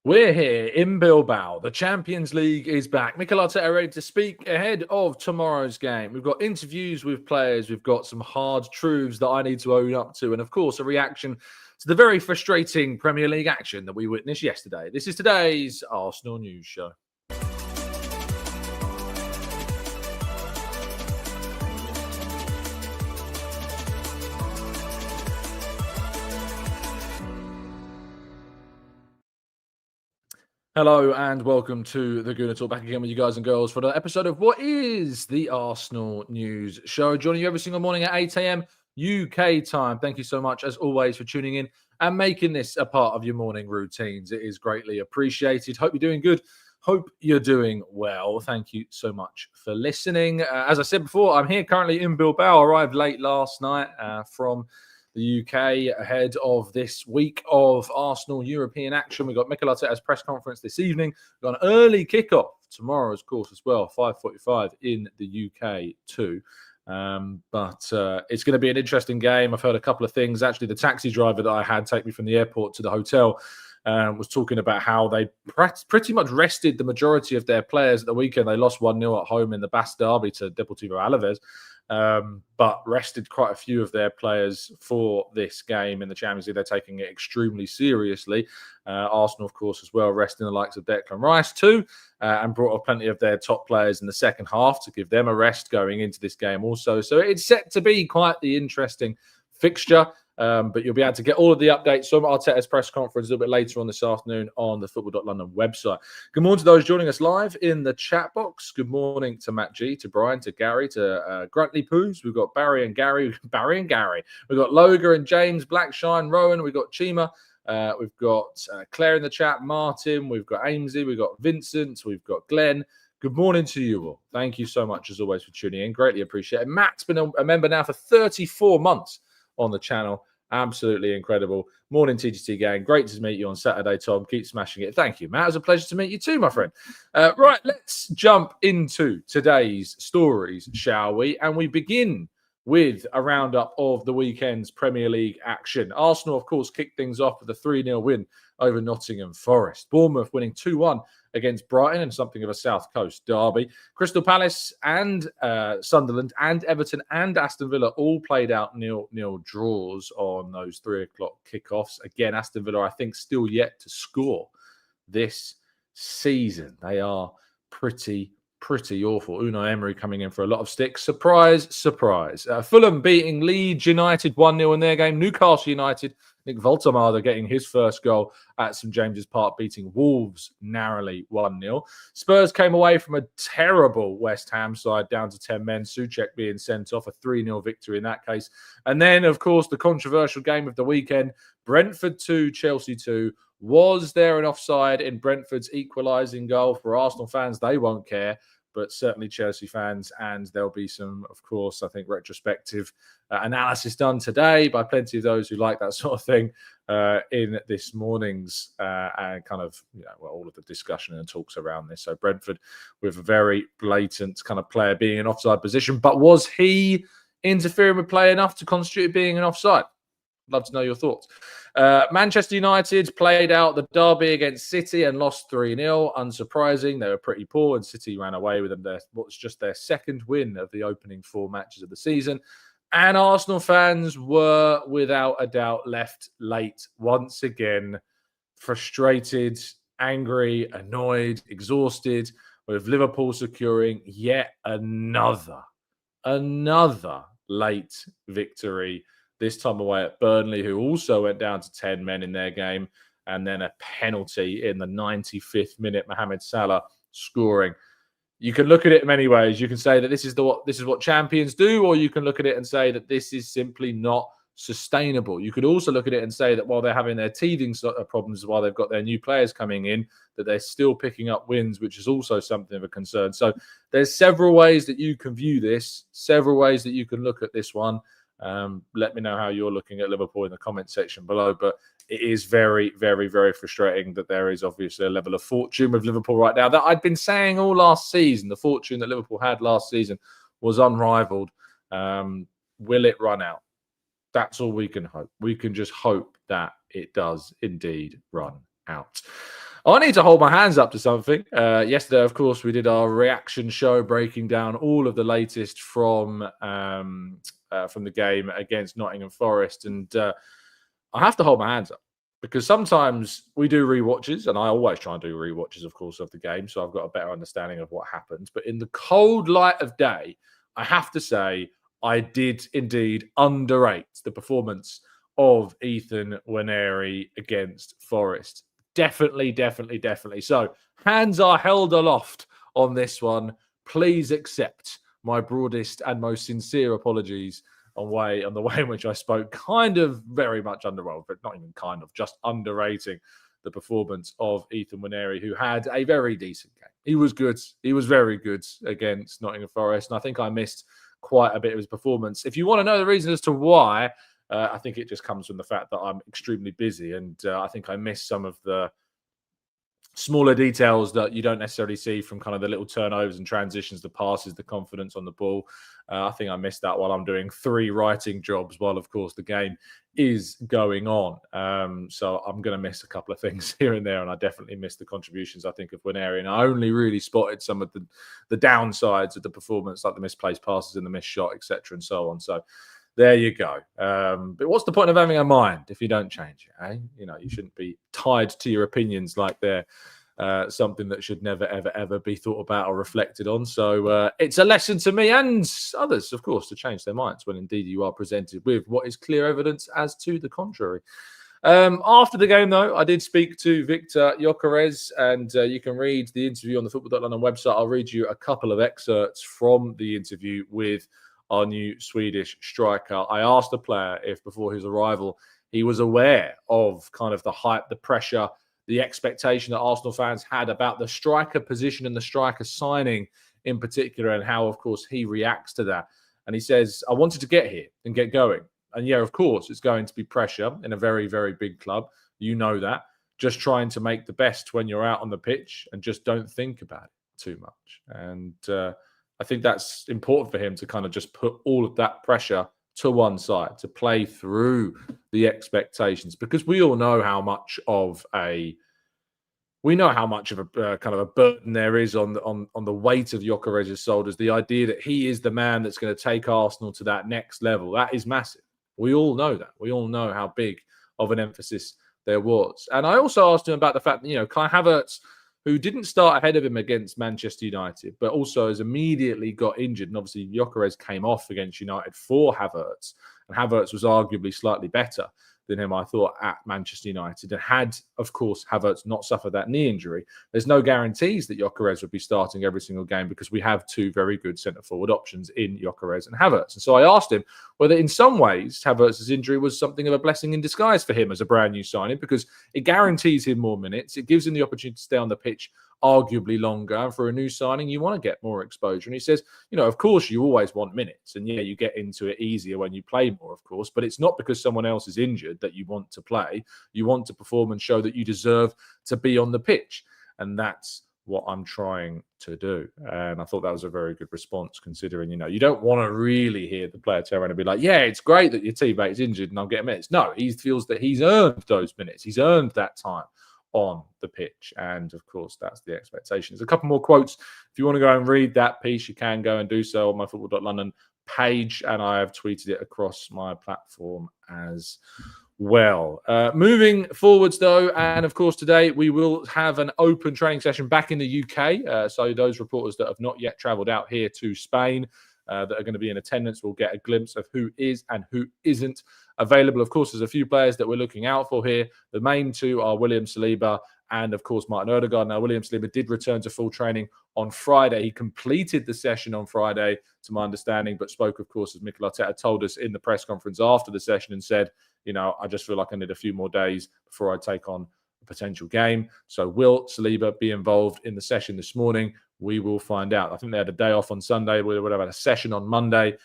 We're here in Bilbao. The Champions League is back. Mikel Arteta ready to speak ahead of tomorrow's game. We've got interviews with players. We've got some hard truths that I need to own up to. And, of course, a reaction to the very frustrating Premier League action that we witnessed yesterday. This is today's Arsenal News Show. Hello and welcome to the Gooner Talk, back again with you guys and girls for another episode of what is the Arsenal News Show. Joining you every single morning at 8 a.m. UK time. Thank you so much, as always, for tuning in and making this a part of your morning routines. It is greatly appreciated. Hope you're doing good. Hope you're doing well. Thank you so much for listening. As I said before, I'm here currently in Bilbao. Arrived late last night from the UK ahead of this week of Arsenal European action. We've got Mikel Arteta's press conference this evening. We've got an early kickoff tomorrow, of course, as well, 5:45 in the UK too. But it's going to be an interesting game. I've heard a couple of things. Actually, the taxi driver that I had take me from the airport to the hotel was talking about how they pretty much rested the majority of their players at the weekend. They lost 1-0 at home in the Basque Derby to Deportivo Alaves. But rested quite a few of their players for this game in the Champions League. They're taking it extremely seriously. Arsenal, of course, as well, resting the likes of Declan Rice too, and brought up plenty of their top players in the second half to give them a rest going into this game also. So it's set to be quite the interesting fixture. But you'll be able to get all of the updates from Arteta's press conference a little bit later on this afternoon on the Football.London website. Good morning to those joining us live in the chat box. Good morning to Matt G, to Brian, to Gary, to Gruntley Poos. We've got Barry and Gary. We've got Loga and James, Blackshine, Rowan. We've got Chima. We've got Claire in the chat, Martin. We've got Amesy. We've got Vincent. We've got Glenn. Good morning to you all. Thank you so much, as always, for tuning in. Greatly appreciate it. Matt's been a member now for 34 months on the channel. Absolutely incredible. Morning, TGT gang. Great to meet you on Saturday, Tom. Keep smashing it. Thank you, Matt. It was a pleasure to meet you too, my friend. Right, let's jump into today's stories, shall we? And we begin with a roundup of the weekend's Premier League action. Arsenal, of course, kicked things off with a 3-0 win over Nottingham Forest. Bournemouth winning 2-1 against Brighton in something of a South Coast derby. Crystal Palace and Sunderland and Everton and Aston Villa all played out 0-0 draws on those 3 o'clock kickoffs. Again, Aston Villa, I think, still yet to score this season. They are pretty awful. Unai Emery coming in for a lot of sticks. Surprise, surprise. Fulham beating Leeds United 1-0 in their game. Newcastle United, Nick Voltemade getting his first goal at St James's Park, beating Wolves narrowly 1-0. Spurs came away from a terrible West Ham side down to 10 men. Souček being sent off, a 3-0 victory in that case. And then, of course, the controversial game of the weekend, Brentford 2, Chelsea 2. Was there an offside in Brentford's equalising goal? For Arsenal fans, they won't care, but certainly Chelsea fans, and there'll be some, of course, I think, retrospective analysis done today by plenty of those who like that sort of thing in this morning's and kind of, all of the discussion and talks around this. So Brentford with a very blatant kind of player being in offside position, but was he interfering with play enough to constitute being an offside? Love to know your thoughts. Manchester United played out the derby against City and lost 3-0. Unsurprising. They were pretty poor and City ran away with them. What was just their second win of the opening 4 matches of the season. And Arsenal fans were, without a doubt, left late once again. Frustrated, angry, annoyed, exhausted, with Liverpool securing yet another late victory. This time away at Burnley, who also went down to 10 men in their game, and then a penalty in the 95th minute, Mohamed Salah scoring. You can look at it in many ways. You can say that this is what champions do, or you can look at it and say that this is simply not sustainable. You could also look at it and say that while they're having their teething problems, while they've got their new players coming in, that they're still picking up wins, which is also something of a concern. So there's several ways that you can view this, several ways that you can look at this one. Let me know how you're looking at Liverpool in the comment section below. But it is very, very, very frustrating that there is obviously a level of fortune with Liverpool right now that I'd been saying all last season. The fortune that Liverpool had last season was unrivaled. Will it run out? That's all we can hope. We can just hope that it does indeed run out. I need to hold my hands up to something. Yesterday, of course, we did our reaction show breaking down all of the latest from the game against Nottingham Forest, and I have to hold my hands up because sometimes we do rewatches, and I always try and do rewatches, of course, of the game, so I've got a better understanding of what happened. But in the cold light of day, I have to say I did indeed underrate the performance of Ethan Nwaneri against Forest. Definitely. So hands are held aloft on this one. Please accept my broadest and most sincere apologies on the way in which I spoke kind of very much underwhelmed, but not even kind of, just underrating the performance of Ethan Nwaneri, who had a very decent game. He was good. He was very good against Nottingham Forest, and I think I missed quite a bit of his performance. If you want to know the reason as to why, I think it just comes from the fact that I'm extremely busy, and I think I missed some of the smaller details that you don't necessarily see from kind of the little turnovers and transitions, the passes, the confidence on the ball. I think I missed that while I'm doing 3 writing jobs while, of course, the game is going on. So I'm going to miss a couple of things here and there, and I definitely missed the contributions, I think, of Nwaneri. And I only really spotted some of the downsides of the performance, like the misplaced passes and the missed shot, etc., and so on. So there you go. But what's the point of having a mind if you don't change it, eh? You know, you shouldn't be tied to your opinions like they're something that should never, ever be thought about or reflected on. So it's a lesson to me and others, of course, to change their minds when indeed you are presented with what is clear evidence as to the contrary. After the game, though, I did speak to Victor Gyokeres, and you can read the interview on the Football.London website. I'll read you a couple of excerpts from the interview with our new Swedish striker. I asked the player if before his arrival he was aware of kind of the hype, the pressure, the expectation that Arsenal fans had about the striker position and the striker signing in particular, and how, of course, he reacts to that. And he says, I wanted to get here and get going. And yeah, of course, it's going to be pressure in a very, very big club. You know that. Just trying to make the best when you're out on the pitch and just don't think about it too much. And I think that's important for him to kind of just put all of that pressure to one side, to play through the expectations, because we all know how much of a kind of a burden there is on the weight of Gyokeres' shoulders. The idea that he is the man that's going to take Arsenal to that next level, that is massive. We all know that. We all know how big of an emphasis there was. And I also asked him about the fact that, you know, Kai Havertz, who didn't start ahead of him against Manchester United, but also has immediately got injured. And obviously, Gyokeres came off against United for Havertz. And Havertz was arguably slightly better than him, I thought, at Manchester United. And had, of course, Havertz not suffered that knee injury, there's no guarantees that Gyokeres would be starting every single game, because we have 2 very good centre-forward options in Gyokeres and Havertz. And so I asked him whether in some ways Havertz's injury was something of a blessing in disguise for him as a brand new signing, because it guarantees him more minutes. It gives him the opportunity to stay on the pitch arguably longer. And for a new signing, you want to get more exposure. And he says, you know, of course, you always want minutes. And yeah, you get into it easier when you play more, of course. But it's not because someone else is injured that you want to play. You want to perform and show that you deserve to be on the pitch. And that's what I'm trying to do. And I thought that was a very good response, considering, you know, you don't want to really hear the player turn around and be like, yeah, it's great that your teammate is injured and I'll get minutes. No, he feels that he's earned those minutes. He's earned that time on the pitch. And of course, that's the expectation. There's a couple more quotes. If you want to go and read that piece, you can go and do so on my Football.London page, and I have tweeted it across my platform as well. Moving forwards, though, and of course, today we will have an open training session back in the UK. So those reporters that have not yet travelled out here to Spain, that are going to be in attendance, will get a glimpse of who is and who isn't available. Of course, there's a few players that we're looking out for here. The main 2 are William Saliba and, of course, Martin Odegaard. Now, William Saliba did return to full training on Friday. He completed the session on Friday, to my understanding, but spoke, of course, as Mikel Arteta told us in the press conference after the session, and said, you know, I just feel like I need a few more days before I take on a potential game. So will Saliba be involved in the session this morning? We will find out. I think they had a day off on Sunday. We would have had a session on Monday,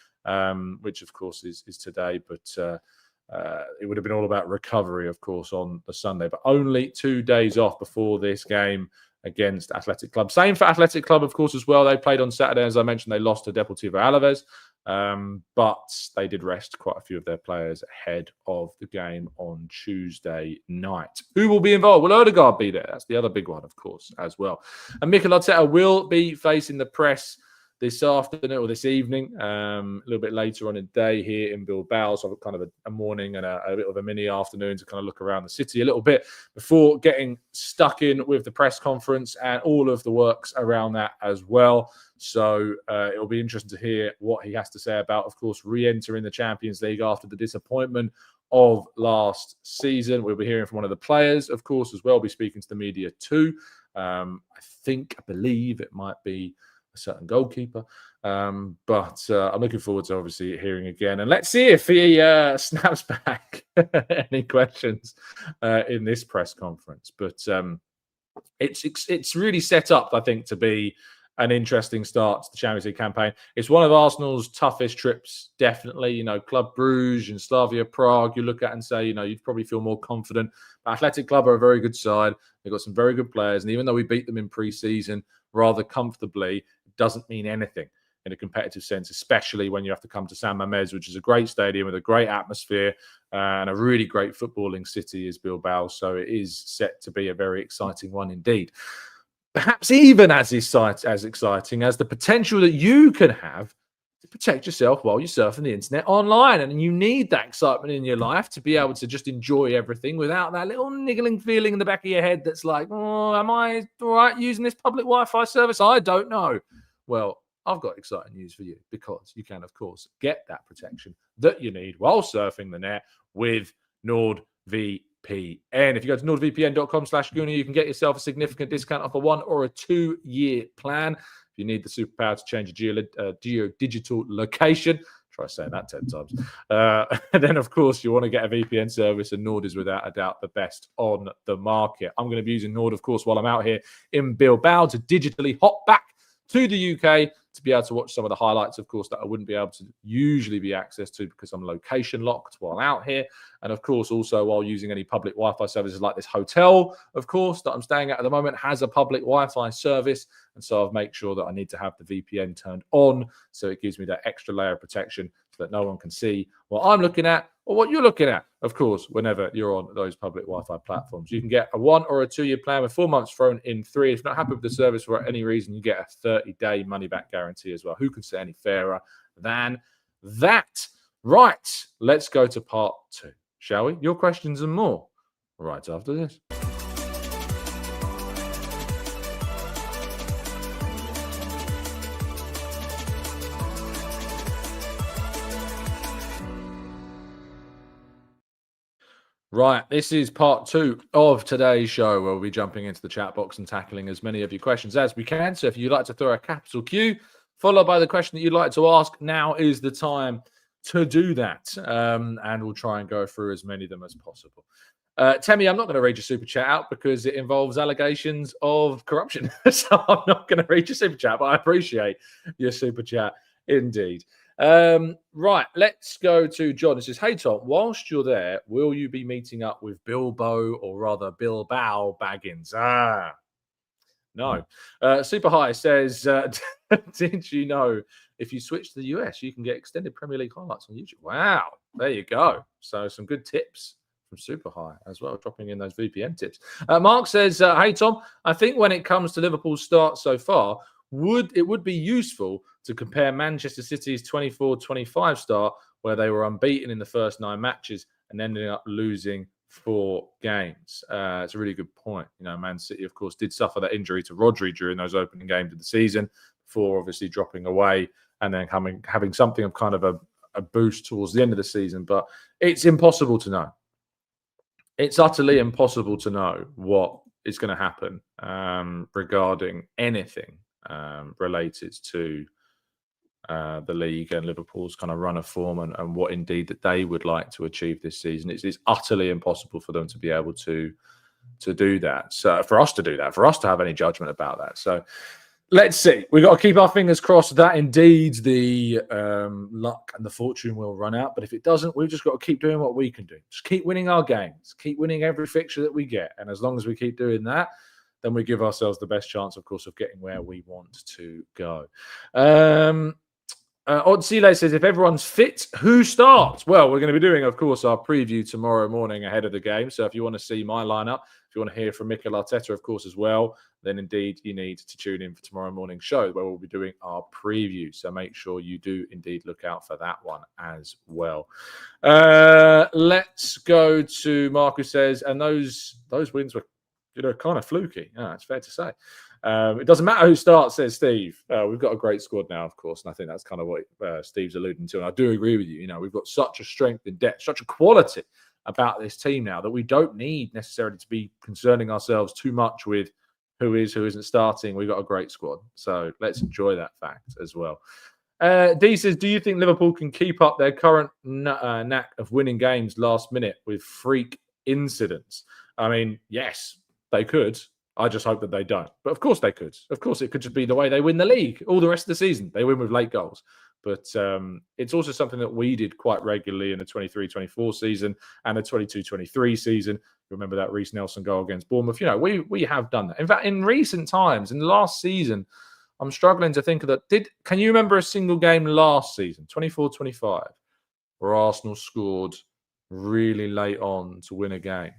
which, of course, is today. But it would have been all about recovery, of course, on the Sunday. But only 2 days off before this game against Athletic Club. Same for Athletic Club, of course, as well. They played on Saturday. As I mentioned, they lost to Deportivo Alaves. But they did rest quite a few of their players ahead of the game on Tuesday night. Who will be involved? Will Odegaard be there? That's the other big one, of course, as well. And Mikel Arteta will be facing the press this afternoon or this evening, a little bit later on in the day here in Bilbao. So kind of a morning and a bit of a mini afternoon to kind of look around the city a little bit before getting stuck in with the press conference and all of the works around that as well. So it'll be interesting to hear what he has to say about, of course, re-entering the Champions League after the disappointment of last season. We'll be hearing from one of the players, of course, as well. We'll be speaking to the media too. I believe it might be a certain goalkeeper. But I'm looking forward to obviously hearing again. And let's see if he snaps back any questions in this press conference. But it's really set up, I think, to be an interesting start to the Champions League campaign. It's one of Arsenal's toughest trips, definitely. Club Brugge and Slavia Prague, you look at and say, you'd probably feel more confident. But Athletic Club are a very good side. They've got some very good players. And even though we beat them in pre-season rather comfortably, it doesn't mean anything in a competitive sense, especially when you have to come to San Mamés, which is a great stadium with a great atmosphere and a really great footballing city is Bilbao. So it is set to be a very exciting one indeed. Perhaps even as exciting as the potential that you can have to protect yourself while you're surfing the internet online. And you need that excitement in your life to be able to just enjoy everything without that little niggling feeling in the back of your head that's like, oh, am I all right using this public Wi-Fi service? I don't know. Well, I've got exciting news for you because you can, of course, get that protection that you need while surfing the net with NordVPN. If you go to nordvpn.com/Gooner, you can get yourself a significant discount off a 1 or a 2-year plan. If you need the superpower to change your geo-digital location, try saying that 10 times. And then, of course, you want to get a VPN service, and Nord is without a doubt the best on the market. I'm going to be using Nord, of course, while I'm out here in Bilbao to digitally hop back to the UK to be able to watch some of the highlights, of course, that I wouldn't be able to usually be access to because I'm location locked while out here. And of course, also while using any public Wi-Fi services like this hotel, of course, that I'm staying at the moment has a public Wi-Fi service. And so I've made sure that I need to have the VPN turned on. So it gives me that extra layer of protection so that no one can see what I'm looking at or what you're looking at, of course, whenever you're on those public Wi-Fi platforms. You can get a 1 or a 2-year plan with 4 months thrown in 3. If you're not happy with the service for any reason, you get a 30-day money-back guarantee as well. Who can say any fairer than that? Right, let's go to part 2, shall we? Your questions and more right after this. Right, this is part 2 of today's show where we'll be jumping into the chat box and tackling as many of your questions as we can. So if you'd like to throw a capital Q, followed by the question that you'd like to ask, now is the time to do that. And we'll try and go through as many of them as possible. Temi, I'm not going to read your super chat out because it involves allegations of corruption. So I'm not going to read your super chat, but I appreciate your super chat indeed. Right, let's go to John. It says, hey, Tom, whilst you're there, will you be meeting up with Bilbo or rather Bilbao Baggins? No. Super High says, did you know if you switch to the US, you can get extended Premier League highlights on YouTube? Wow, there you go. So some good tips from Super High as well, dropping in those VPN tips. Mark says, hey, Tom, I think when it comes to Liverpool's start so far, it would be useful to compare Manchester City's 24-25 start, where they were unbeaten in the first 9 matches and ended up losing 4 games. It's a really good point. Man City, of course, did suffer that injury to Rodri during those opening games of the season before obviously dropping away and then having something of kind of a boost towards the end of the season. But it's impossible to know. It's utterly impossible to know what is going to happen regarding anything related to the league and Liverpool's kind of run of form and what indeed that they would like to achieve this season. It's utterly impossible for them to be able to do that. So for us to do that, for us to have any judgment about that. So let's see. We've got to keep our fingers crossed that indeed the luck and the fortune will run out. But if it doesn't, we've just got to keep doing what we can do. Just keep winning our games. Keep winning every fixture that we get. And as long as we keep doing that, then we give ourselves the best chance, of course, of getting where we want to go. Odsile says, if everyone's fit, who starts? Well, we're going to be doing, of course, our preview tomorrow morning ahead of the game. So if you want to see my lineup, if you want to hear from Mikel Arteta, of course, as well, then indeed you need to tune in for tomorrow morning's show where we'll be doing our preview. So make sure you do indeed look out for that one as well. Let's go to Mark, who says, and those wins were kind of fluky. Yeah, it's fair to say. It doesn't matter who starts, says Steve. We've got a great squad now, of course, and I think that's kind of what Steve's alluding to. And I do agree with you. We've got such a strength in depth, such a quality about this team now that we don't need necessarily to be concerning ourselves too much with who is, who isn't starting. We've got a great squad. So let's enjoy that fact as well. D says, do you think Liverpool can keep up their current knack of winning games last minute with freak incidents? I mean, yes, they could. I just hope that they don't. But of course they could. Of course, it could just be the way they win the league all the rest of the season. They win with late goals. But it's also something that we did quite regularly in the 23-24 season and the 22-23 season. Remember that Reece Nelson goal against Bournemouth? We have done that. In fact, in recent times, in the last season, I'm struggling to think of that. Can you remember a single game last season, 24-25, where Arsenal scored really late on to win a game?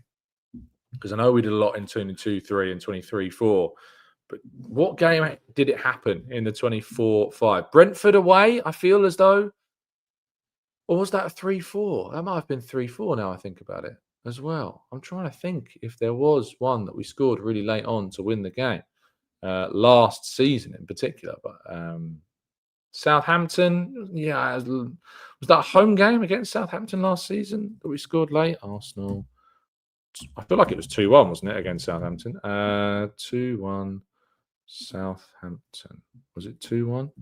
Because I know we did a lot in 22-3 and 23-4. But what game did it happen in the 24-5? Brentford away, I feel as though. Or was that a 3-4? That might have been 3-4 now I think about it as well. I'm trying to think if there was one that we scored really late on to win the game. Last season in particular. But Southampton, yeah. Was that a home game against Southampton last season that we scored late? Arsenal. I feel like it was 2-1, wasn't it, against Southampton? 2-1 Southampton. Was it 2-1?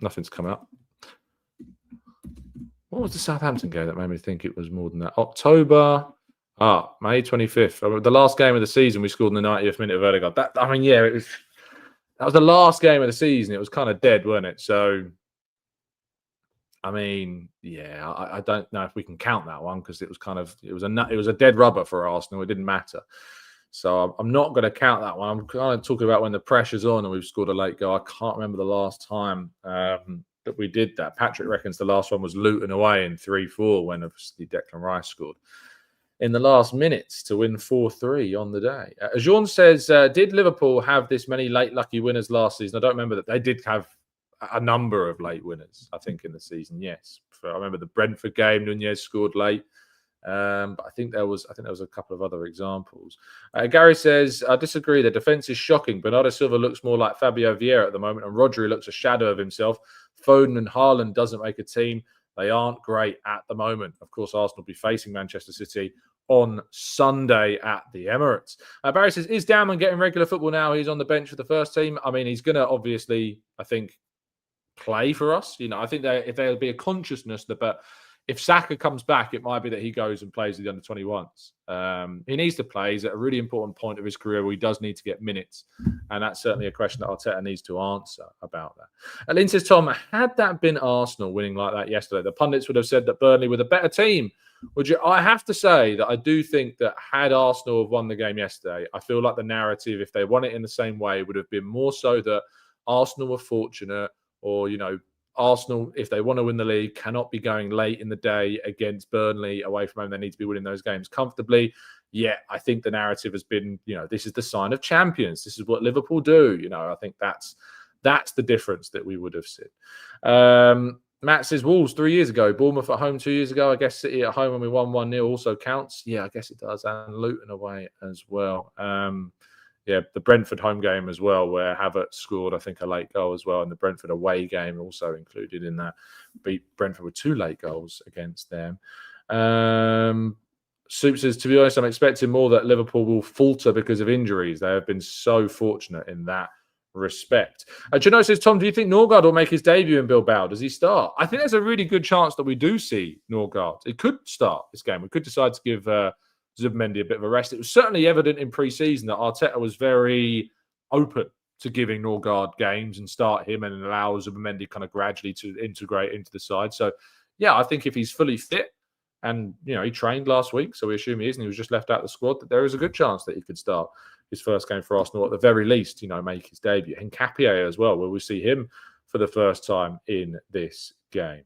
Nothing's come up. What was the Southampton game that made me think it was more than that? May 25th. The last game of the season, we scored in the 90th minute of Odegaard. That was the last game of the season. It was kind of dead, wasn't it? So, I mean, yeah, I don't know if we can count that one because it was a dead rubber for Arsenal. It didn't matter. So I'm not going to count that one. I'm kind of talking about when the pressure's on and we've scored a late goal. I can't remember the last time that we did that. Patrick reckons the last one was Luton away in 3-4 when obviously Declan Rice scored in the last minutes to win 4-3 on the day. Jean says, did Liverpool have this many late lucky winners last season? I don't remember that. They did have a number of late winners, I think, in the season. Yes, I remember the Brentford game. Nunez scored late, but I think there was a couple of other examples. Gary says, I disagree. The defense is shocking. Bernardo Silva looks more like Fabio Vieira at the moment, and Rodri looks a shadow of himself. Foden and Haaland doesn't make a team. They aren't great at the moment. Of course, Arsenal will be facing Manchester City on Sunday at the Emirates. Barry says, is Downman getting regular football now? He's on the bench for the first team. I mean, he's going to obviously, I think, play for us. I think that if there'll be a consciousness but if Saka comes back, it might be that he goes and plays with the under-21s. He needs to play. He's at a really important point of his career where he does need to get minutes. And that's certainly a question that Arteta needs to answer about that. And Lynn says, Tom, had that been Arsenal winning like that yesterday, the pundits would have said that Burnley were the better team. I have to say that I do think that had Arsenal have won the game yesterday, I feel like the narrative, if they won it in the same way, would have been more so that Arsenal were fortunate, or, Arsenal, if they want to win the league, cannot be going late in the day against Burnley away from home. They need to be winning those games comfortably. Yeah, I think the narrative has been, this is the sign of champions. This is what Liverpool do. I think that's the difference that we would have seen. Matt says, Wolves 3 years ago, Bournemouth at home 2 years ago. I guess City at home when we won 1-0 also counts. Yeah, I guess it does. And Luton away as well. Yeah, the Brentford home game as well, where Havertz scored, I think, a late goal as well. And the Brentford away game also included in that. Beat Brentford with 2 late goals against them. Soup says, to be honest, I'm expecting more that Liverpool will falter because of injuries. They have been so fortunate in that respect. Jano says, Tom, do you think Norgard will make his debut in Bilbao? Does he start? I think there's a really good chance that we do see Norgard. It could start this game. We could decide to give Zubimendi a bit of a rest. It was certainly evident in pre-season that Arteta was very open to giving Norgard games and start him and allow Zubimendi kind of gradually to integrate into the side. So, yeah, I think if he's fully fit And, he trained last week, so we assume he is, and he was just left out of the squad, that there is a good chance that he could start his first game for Arsenal, at the very least, make his debut. And Nketiah as well, where we see him for the first time in this game.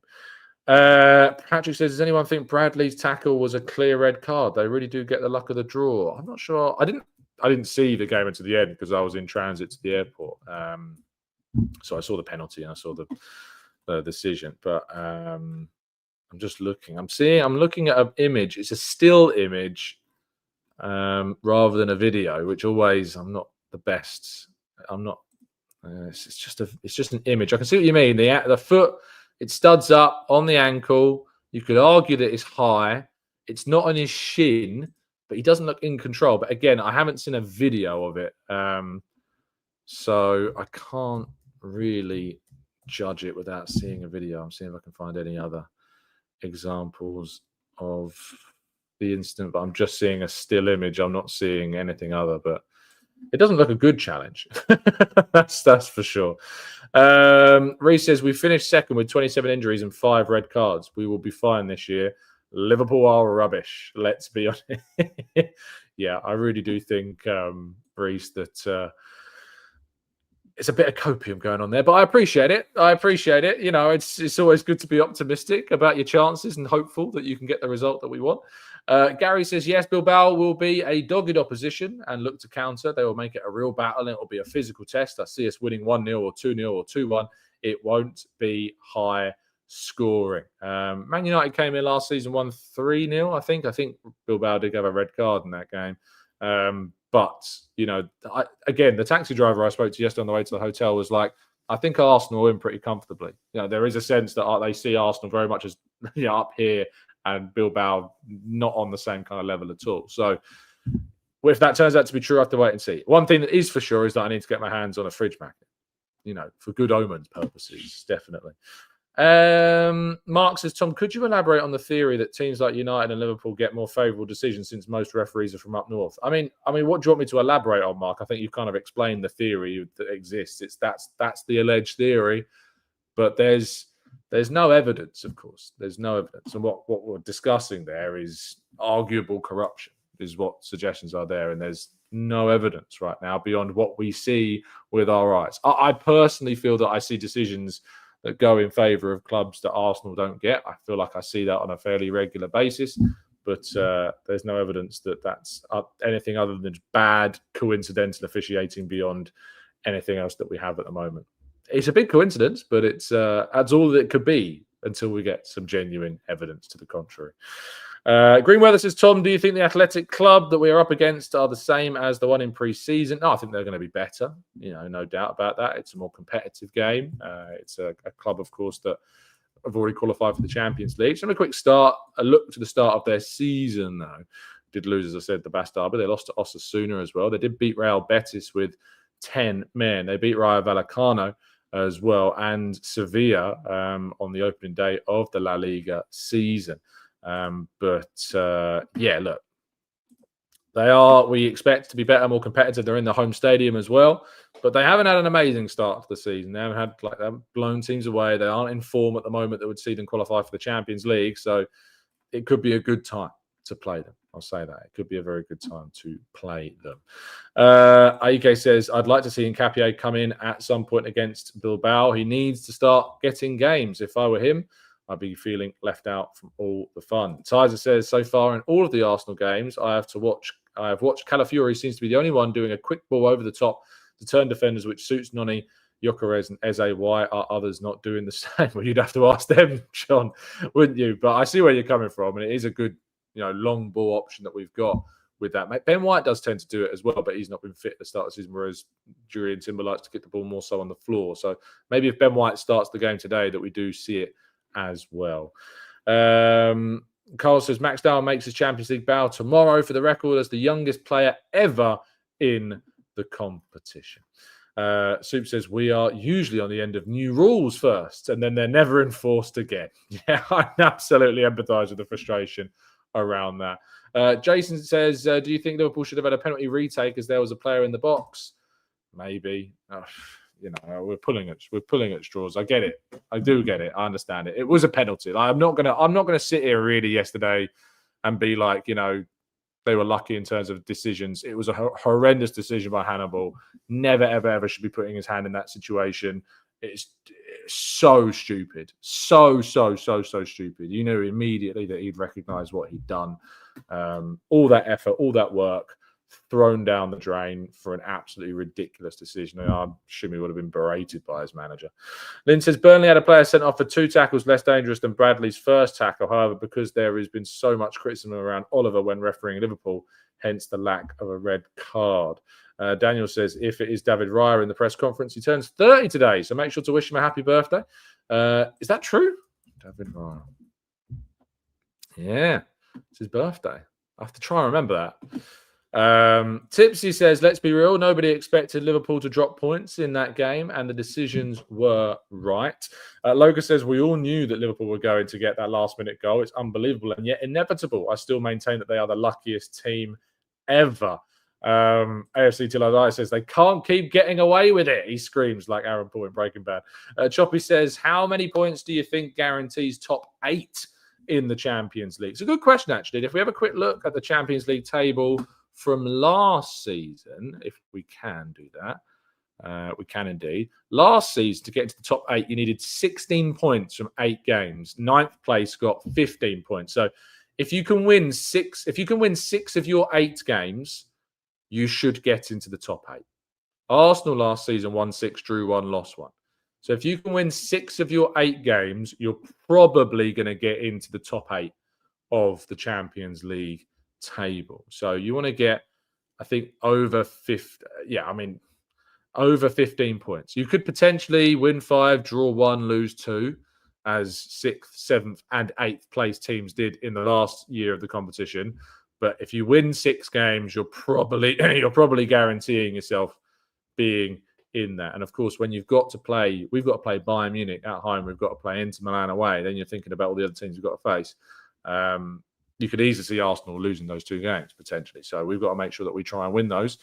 Patrick says, does anyone think Bradley's tackle was a clear red card? They really do get the luck of the draw. I'm not sure. I didn't see the game until the end because I was in transit to the airport. So I saw the penalty and I saw the decision. But I'm just looking. I'm looking at an image. It's a still image rather than a video, which always I'm not the best. I'm not. It's just an image. I can see what you mean. The foot, it studs up on the ankle. You could argue that it's high. It's not on his shin, but he doesn't look in control. But again, I haven't seen a video of it, so I can't really judge it without seeing a video. I'm seeing if I can find any other examples of the incident, but I'm just seeing a still image. I'm not seeing anything other, but it doesn't look a good challenge. that's for sure. Reece says, we finished second with 27 injuries and 5 red cards. We will be fine this year. Liverpool are rubbish. Let's be honest. Yeah, I really do think, Reece, that it's a bit of copium going on there, but I appreciate it. It's always good to be optimistic about your chances and hopeful that you can get the result that we want. Gary says, yes, Bilbao will be a dogged opposition and look to counter. They will make it a real battle. It will be a physical test. I see us winning 1-0 or 2-0 or 2-1. It won't be high scoring. Man United came in last season, won 3-0, I think. I think Bilbao did have a red card in that game. But, again, the taxi driver I spoke to yesterday on the way to the hotel was like, I think Arsenal win pretty comfortably. There is a sense that they see Arsenal very much as up here and Bilbao not on the same kind of level at all. So if that turns out to be true, I have to wait and see. One thing that is for sure is that I need to get my hands on a fridge magnet, for good omens purposes, definitely. Mark says, Tom, could you elaborate on the theory that teams like United and Liverpool get more favourable decisions since most referees are from up north? I mean, what do you want me to elaborate on, Mark? I think you've kind of explained the theory that exists. That's the alleged theory, but there's no evidence, of course. There's no evidence, and what we're discussing there is arguable corruption, is what suggestions are there, and there's no evidence right now beyond what we see with our eyes. I personally feel that I see decisions that go in favour of clubs that Arsenal don't get. I feel like I see that on a fairly regular basis, but there's no evidence that that's anything other than bad, coincidental officiating beyond anything else that we have at the moment. It's a big coincidence, but that's all that it could be until we get some genuine evidence to the contrary. Greenweather says, Tom, do you think the Athletic Club that we are up against are the same as the one in pre-season? No, I think they're going to be better. No doubt about that. It's a more competitive game. It's a club, of course, that have already qualified for the Champions League. So a look to the start of their season, though. Did lose, as I said, the Basque Derby. They lost to Osasuna as well. They did beat Real Betis with 10 men. They beat Rayo Vallecano as well, and Sevilla on the opening day of the La Liga season. Look, we expect to be better, more competitive. They're in the home stadium as well, but they haven't had an amazing start to the season. They haven't had blown teams away. They aren't in form at the moment that would see them qualify for the Champions League. So it could be a good time to play them. I'll say that. It could be a very good time to play them. Aike says, I'd like to see Nketiah come in at some point against Bilbao. He needs to start getting games. If I were him, I'd be feeling left out from all the fun. Tizer says, so far in all of the Arsenal games, I have watched Calafiori seems to be the only one doing a quick ball over the top to turn defenders, which suits Noni, Gyokeres and Eze. Why are others not doing the same? Well, you'd have to ask them, John, wouldn't you? But I see where you're coming from, and it is a good, long ball option that we've got with that. Ben White does tend to do it as well, but he's not been fit at the start of the season, whereas Julian Timber likes to get the ball more so on the floor. So maybe if Ben White starts the game today, that we do see it as well. Carl says, Max Down makes his Champions League bow tomorrow, for the record, as the youngest player ever in the competition. Soup says, we are usually on the end of new rules first, and then they're never enforced again. Yeah, I absolutely empathise with the frustration around that. Jason says, do you think Liverpool should have had a penalty retake as there was a player in the box? Maybe. we're pulling at straws. I get it. I do get it. I understand it. It was a penalty. Like, I'm not gonna sit here really yesterday and be like, they were lucky in terms of decisions. It was a horrendous decision by Hannibal. Never, ever, ever should be putting his hand in that situation. It's so stupid. So stupid. You knew immediately that he'd recognise what he'd done. All that effort, all that work, thrown down the drain for an absolutely ridiculous decision. And I'm assuming he would have been berated by his manager. Lynn says, Burnley had a player sent off for 2 tackles less dangerous than Bradley's first tackle. However, because there has been so much criticism around Oliver when refereeing Liverpool, hence the lack of a red card. Daniel says, if it is David Raya in the press conference, he turns 30 today, so make sure to wish him a happy birthday. Is that true? David Raya. Yeah, it's his birthday. I have to try and remember that. Tipsy says, let's be real, nobody expected Liverpool to drop points in that game, and the decisions were right. Logan says, we all knew that Liverpool were going to get that last-minute goal. It's unbelievable and yet inevitable. I still maintain that they are the luckiest team ever. AFC Till I Die says they can't keep getting away with it. He screams like Aaron Paul in Breaking Bad. Choppy says, how many points do you think guarantees top 8 in the Champions League? It's a good question, actually. If we have a quick look at the Champions League table from last season, if we can do that, we can indeed. Last season, to get into the top 8, you needed 16 points from 8 games. 9th place got 15 points. So if you can win 6 of your 8 games, you should get into the top 8. Arsenal last season won 6, drew 1, lost 1. So if you can win 6 of your 8 games, you're probably going to get into the top 8 of the Champions League table. So you want to get, I think, over 15 points. You could potentially win 5, draw 1, lose 2, as 6th, 7th, and 8th place teams did in the last year of the competition. But if you win 6 games, you're probably guaranteeing yourself being in that. And of course, when we've got to play Bayern Munich at home, we've got to play Inter Milan away, then you're thinking about all the other teams we've got to face. You could easily see Arsenal losing those 2 games potentially. So we've got to make sure that we try and win those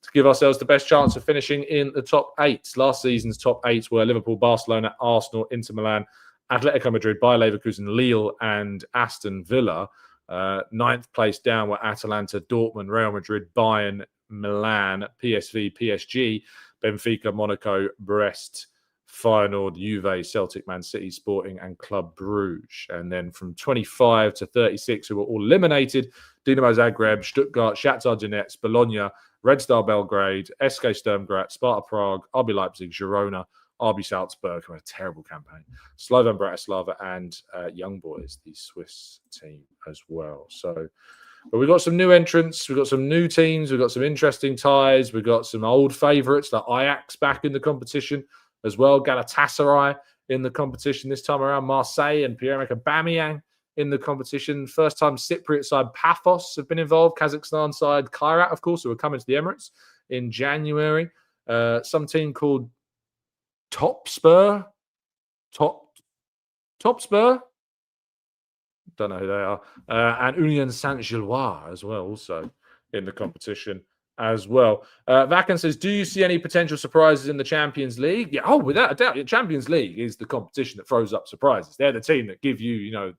to give ourselves the best chance of finishing in the top 8. Last season's top 8 were Liverpool, Barcelona, Arsenal, Inter Milan, Atletico Madrid, Bayer Leverkusen, Lille, and Aston Villa. 9th place down were Atalanta, Dortmund, Real Madrid, Bayern, Milan, PSV, PSG, Benfica, Monaco, Brest, Feyenoord, Juve, Celtic, Man City, Sporting, and Club Brugge. And then from 25 to 36, who were all eliminated, Dinamo Zagreb, Stuttgart, Shakhtar Donetsk, Bologna, Red Star Belgrade, SK Sturm Graz, Sparta Prague, RB Leipzig, Girona, RB Salzburg, who had a terrible campaign, Slovan Bratislava, and Young Boys, the Swiss team as well. So, but we've got some new entrants, we've got some new teams, we've got some interesting ties, we've got some old favourites like Ajax back in the competition as well, Galatasaray in the competition this time around, Marseille and Pierre-Emerick Aubameyang in the competition. First time Cypriot side Paphos have been involved, Kazakhstan side Kairat, of course, who are coming to the Emirates in January. Some team called Top Spur. Don't know who they are. And Union Saint-Gilloise as well, also in the competition as well. Vacan says, do you see any potential surprises in the Champions League? Yeah, without a doubt. The Champions League is the competition that throws up surprises. They're the team that give you,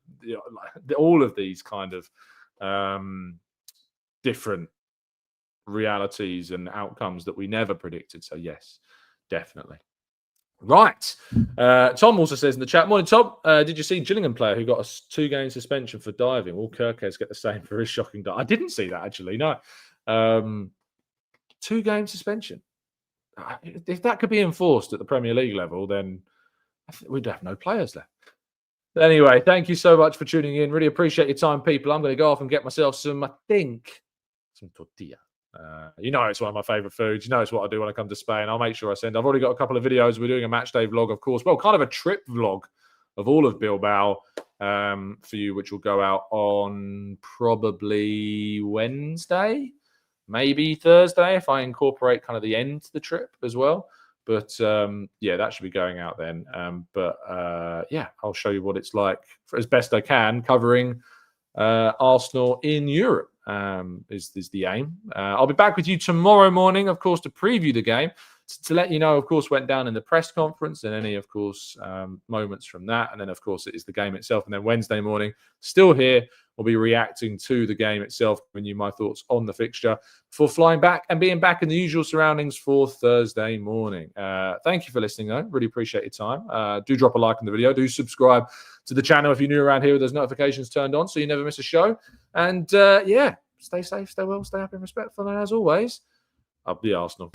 all of these kind of different realities and outcomes that we never predicted. So yes, definitely. Right. Tom also says in the chat, morning, Tom. Did you see Gillingham player who got a 2-game suspension for diving? Will Gyökeres get the same for his shocking dive? I didn't see that, actually. No. 2-game suspension. If that could be enforced at the Premier League level, then we'd have no players left. Anyway, thank you so much for tuning in. Really appreciate your time, people. I'm going to go off and get myself some tortilla. It's one of my favourite foods. It's what I do when I come to Spain. I'll make sure I send. I've already got a couple of videos. We're doing a match day vlog, of course. Well, kind of a trip vlog of all of Bilbao for you, which will go out on probably Wednesday, maybe Thursday, if I incorporate kind of the end of the trip as well. But that should be going out then. I'll show you what it's like as best I can, covering Arsenal in Europe. Is the aim. I'll be back with you tomorrow morning, of course, to preview the game. to let you know, of course, went down in the press conference and any, of course, moments from that. And then, of course, it is the game itself. And then Wednesday morning, still here, we'll be reacting to the game itself, giving you my thoughts on the fixture before flying back and being back in the usual surroundings for Thursday morning. Thank you for listening, though. Really appreciate your time. Do drop a like on the video. Do subscribe to the channel if you're new around here with those notifications turned on so you never miss a show. And, yeah, stay safe, stay well, stay happy and respectful. And as always, up the Arsenal.